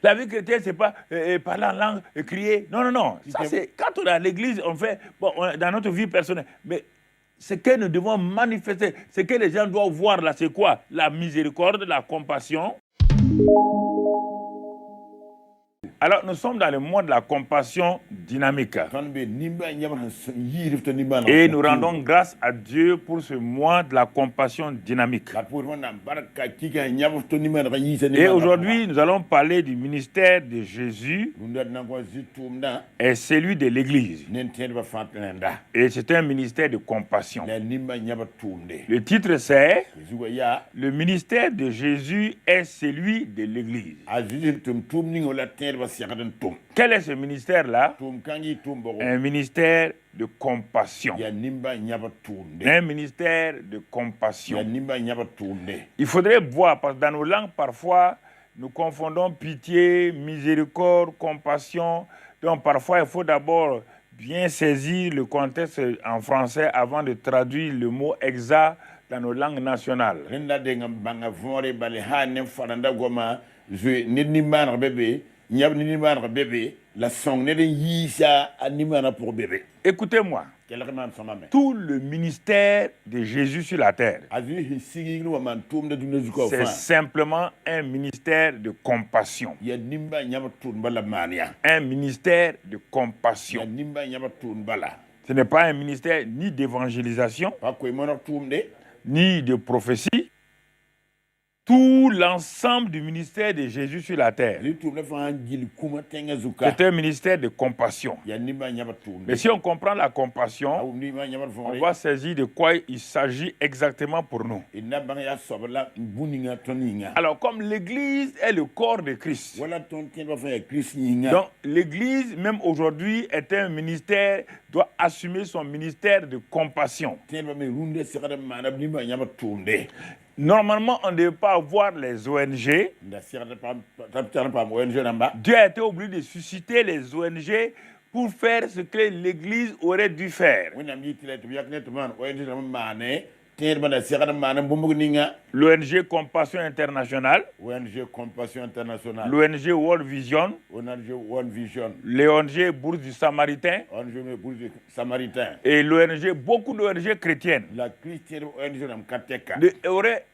La vie chrétienne, c'est pas parler en langue, crier. Non, non, non. Ça, c'est quand on est à l'église, on fait dans notre vie personnelle. Mais ce que nous devons manifester, ce que les gens doivent voir là, c'est quoi? La miséricorde, la compassion. Alors, nous sommes dans le monde de la compassion dynamique. Et nous rendons grâce à Dieu pour ce mois de la compassion dynamique. Et aujourd'hui, nous allons parler du ministère de Jésus et celui de l'Église. Et c'est un ministère de compassion. Le titre, c'est « Le ministère de Jésus est celui de l'Église ». Quel est ce ministère-là? Un ministère de compassion. Un ministère de compassion. Il faudrait voir, parce que dans nos langues, parfois, nous confondons pitié, miséricorde, compassion. Donc, parfois, il faut d'abord bien saisir le contexte en français avant de traduire le mot exact dans nos langues nationales. Écoutez-moi. Tout le ministère de Jésus sur la terre, c'est simplement un ministère de compassion. Un ministère de compassion. Ce n'est pas un ministère ni d'évangélisation, ni de prophétie. Tout l'ensemble du ministère de Jésus sur la terre, c'est un ministère de compassion. Mais si on comprend la compassion, on va saisir de quoi il s'agit exactement pour nous. Alors, comme l'Église est le corps de Christ, donc l'Église, même aujourd'hui, est un ministère, doit assumer son ministère de compassion. Normalement, on ne devait pas avoir les ONG. Dieu a été obligé de susciter les ONG pour faire ce que l'Église aurait dû faire. L'ONG Compassion Internationale, l'ONG World Vision, l'ONG Bourse du Samaritain, et l'ONG, beaucoup d'ONG chrétiennes.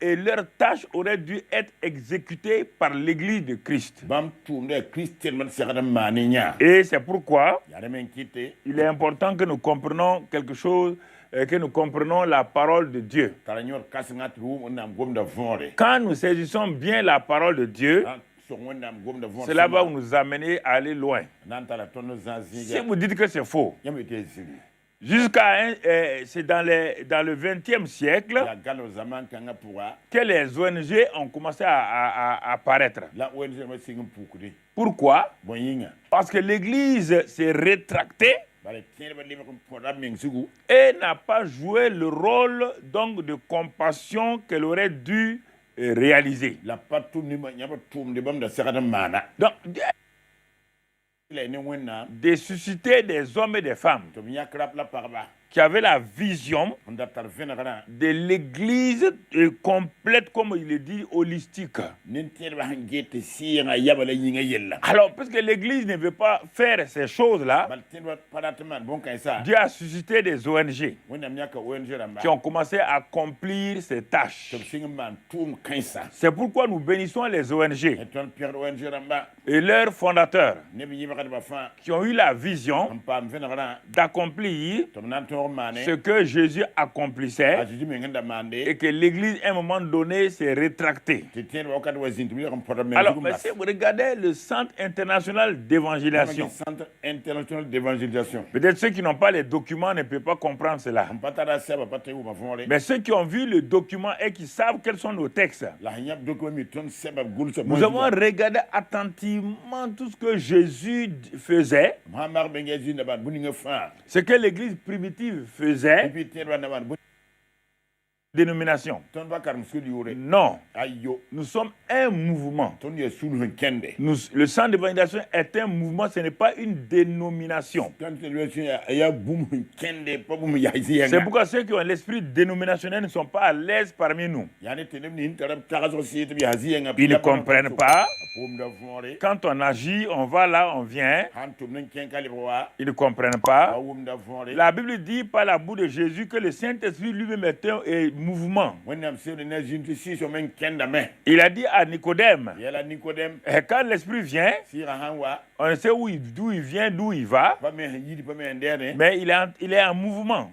Et leur tâche aurait dû être exécutée par l'Église de Christ. Et c'est pourquoi il est important que nous comprenions quelque chose, que nous comprenons la parole de Dieu. Quand nous saisissons bien la parole de Dieu, cela va nous amener à aller loin. Si vous dites que c'est faux, c'est dans le XXe siècle que les ONG ont commencé à apparaître. Pourquoi? Parce que l'Église s'est rétractée et n'a pas joué le rôle donc de compassion qu'elle aurait dû réaliser. Donc, de susciter des hommes et des femmes qui avaient la vision de l'Église complète, comme il est dit, holistique. Alors, puisque l'Église ne veut pas faire ces choses-là, Dieu a suscité des ONG qui ont commencé à accomplir ces tâches. C'est pourquoi nous bénissons les ONG et leurs fondateurs qui ont eu la vision d'accomplir ce que Jésus accomplissait et que l'Église, à un moment donné, s'est rétractée. Alors, mais si vous regardez le Centre international d'évangélisation, peut-être ceux qui n'ont pas les documents ne peuvent pas comprendre cela. Mais ceux qui ont vu le document et qui savent quels sont nos textes, nous avons regardé attentivement tout ce que Jésus faisait, ce que l'Église primitive faisait. Dénomination. Non. Nous sommes un mouvement. Le centre d'évangélisation est un mouvement, ce n'est pas une dénomination. C'est pourquoi ceux qui ont l'esprit dénominationnel ne sont pas à l'aise parmi nous. Ils ne comprennent pas Quand on agit, on va là, on vient. Ils ne comprennent pas. La Bible dit par la bouche de Jésus que le Saint-Esprit lui-même est un mouvement. Il a dit à Nicodème, quand l'Esprit vient, on ne sait d'où il vient, d'où il va, mais il est en mouvement,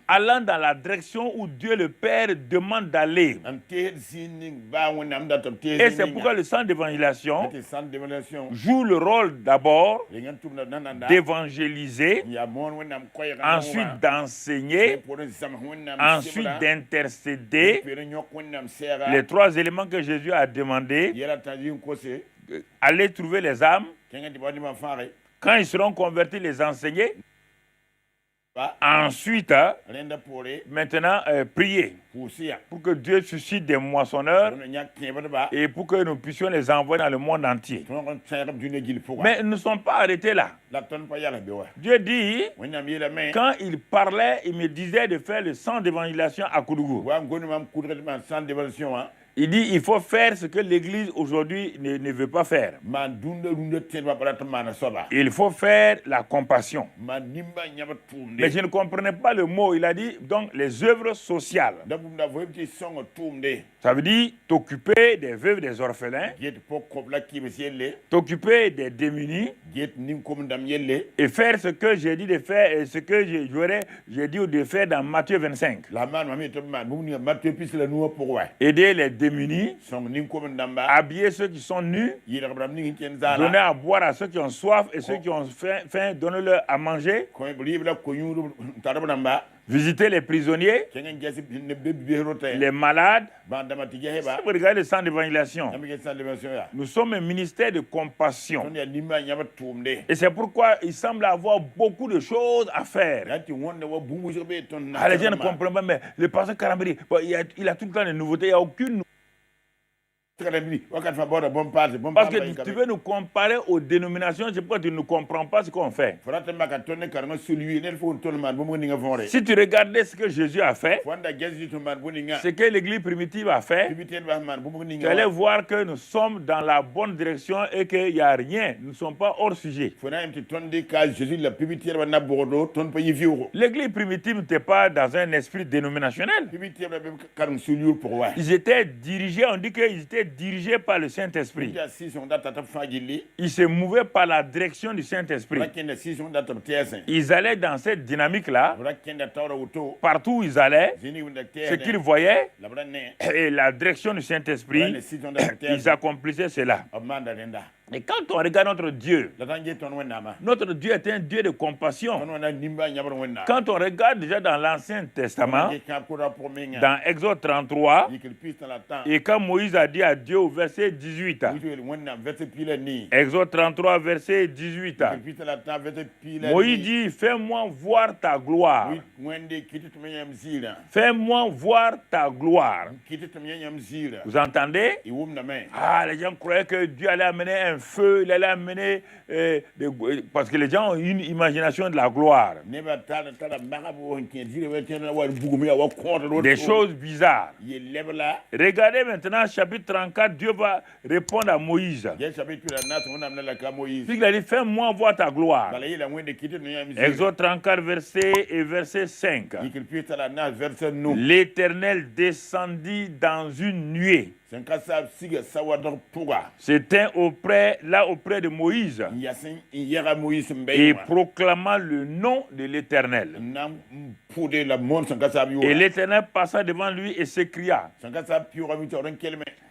allant dans la direction où Dieu le Père demande d'aller. Et c'est pourquoi le centre d'évangélisation joue le rôle d'abord d'évangéliser, ensuite d'enseigner, ensuite d'intercéder. Les trois éléments que Jésus a demandé: aller trouver les âmes, quand ils seront convertis, les enseigner. Ensuite, maintenant, prier pour que Dieu suscite des moissonneurs et pour que nous puissions les envoyer dans le monde entier. Mais ils ne sont pas arrêtés là. Dieu dit, quand il parlait, il me disait de faire le centre d'évangélisation à Koudougou. Il dit il faut faire ce que l'Église aujourd'hui ne veut pas faire. Il faut faire la compassion. Mais je ne comprenais pas le mot. Il a dit donc les œuvres sociales. Ça veut dire t'occuper des veuves, des orphelins, t'occuper des démunis et faire ce que j'ai dit de faire et ce que j'ai dit de faire dans Matthieu 25. Aider les démunis, habiller ceux qui sont nus, donner à boire à ceux qui ont soif et ceux qui ont faim, donner-leur à manger, visiter les prisonniers, les malades. Si vous regardez le centre d'évangélisation, nous sommes un ministère de compassion. Et c'est pourquoi il semble avoir beaucoup de choses à faire. Les gens ne comprennent pas, mais le pasteur Karambiri, il a tout le temps des nouveautés, il n'y a aucune nouveauté. Parce que tu veux nous comparer aux dénominations, je crois que tu ne comprends pas ce qu'on fait. Si tu regardais ce que Jésus a fait, ce que l'Église primitive a fait, tu allais voir que nous sommes dans la bonne direction et qu'il n'y a rien, nous ne sommes pas hors sujet. L'Église primitive n'était pas dans un esprit dénominationnel. Ils étaient dirigés, on dit qu'ils étaient dirigés par le Saint-Esprit. Ils se mouvaient par la direction du Saint-Esprit. Ils allaient dans cette dynamique-là. Partout où ils allaient, ce qu'ils voyaient, et la direction du Saint-Esprit, ils accomplissaient cela. Et quand on regarde notre Dieu est un Dieu de compassion. Quand on regarde déjà dans l'Ancien Testament, dans Exode 33, et quand Moïse a dit à Dieu au verset 18, Exode 33, verset 18, Moïse dit, fais-moi voir ta gloire. Fais-moi voir ta gloire. Vous entendez? Ah, les gens croyaient que Dieu allait amener un feu, il allait amener parce que les gens ont une imagination de la gloire. Des choses bizarres. Regardez maintenant chapitre 34, Dieu va répondre à Moïse. Puis il a dit, fais-moi voir ta gloire. Exode 34, verset 5. L'Éternel descendit dans une nuée. C'était auprès de Moïse. Et proclamant le nom de l'Éternel. Et l'Éternel passa devant lui et s'écria,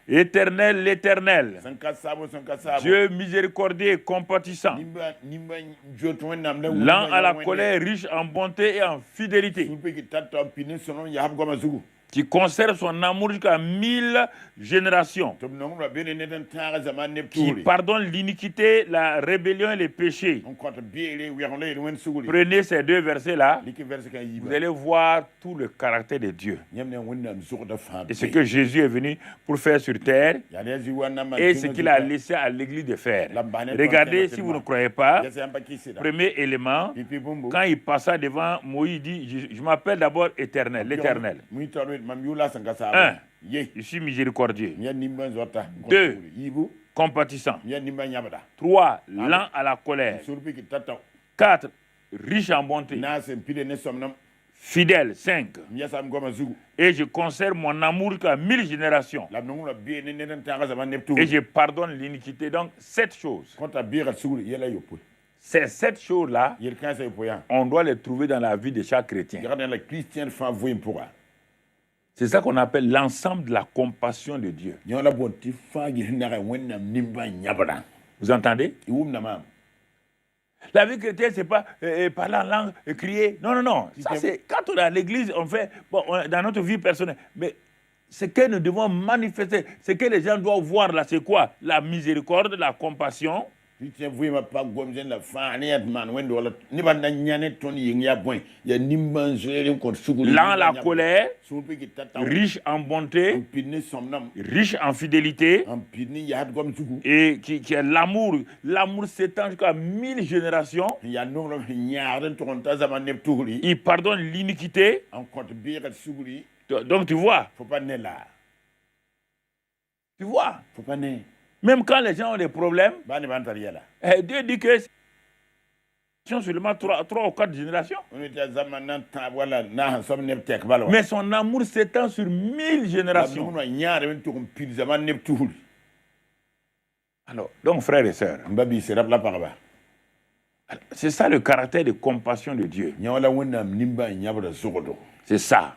Éternel, l'Éternel, Dieu miséricordieux et compatissant, lent à la colère, riche en bonté et en fidélité, qui conserve son amour jusqu'à 1000 générations, qui pardonne l'iniquité, la rébellion et les péchés. Prenez ces deux versets-là, vous allez voir tout le caractère de Dieu. Et ce que Jésus est venu pour faire sur terre, et ce qu'il a laissé à l'Église de faire. Regardez, si vous ne croyez pas, premier élément, quand il passa devant Moïse, il dit, je m'appelle d'abord Éternel, l'Éternel. Je suis miséricordieux. 2. Compatissant. 3. Lent à la colère. 4. Riche en bonté. Fidèle. 5. Et je conserve mon amour qu'à 1000 générations. Et je pardonne l'iniquité. Donc, 7 choses. Ces 7 choses-là, on doit les trouver dans la vie de chaque chrétien. C'est ça qu'on appelle l'ensemble de la compassion de Dieu. Vous entendez? La vie chrétienne, c'est pas parler en langue, crier. Non, non, non. Ça, c'est quand on est à l'église, on fait dans notre vie personnelle. Mais ce que nous devons manifester, ce que les gens doivent voir là, c'est quoi? La miséricorde, la compassion. Lent la colère, riche en bonté, riche en fidélité, et qui a l'amour. L'amour s'étend jusqu'à 1000 générations. Il pardonne l'iniquité. Donc tu vois. Tu vois. Même quand les gens ont des problèmes, Dieu dit que c'est seulement 3 ou 4 générations. Mais son amour s'étend sur 1000 générations. Alors, donc frères et sœurs, c'est ça le caractère de compassion de Dieu. C'est ça.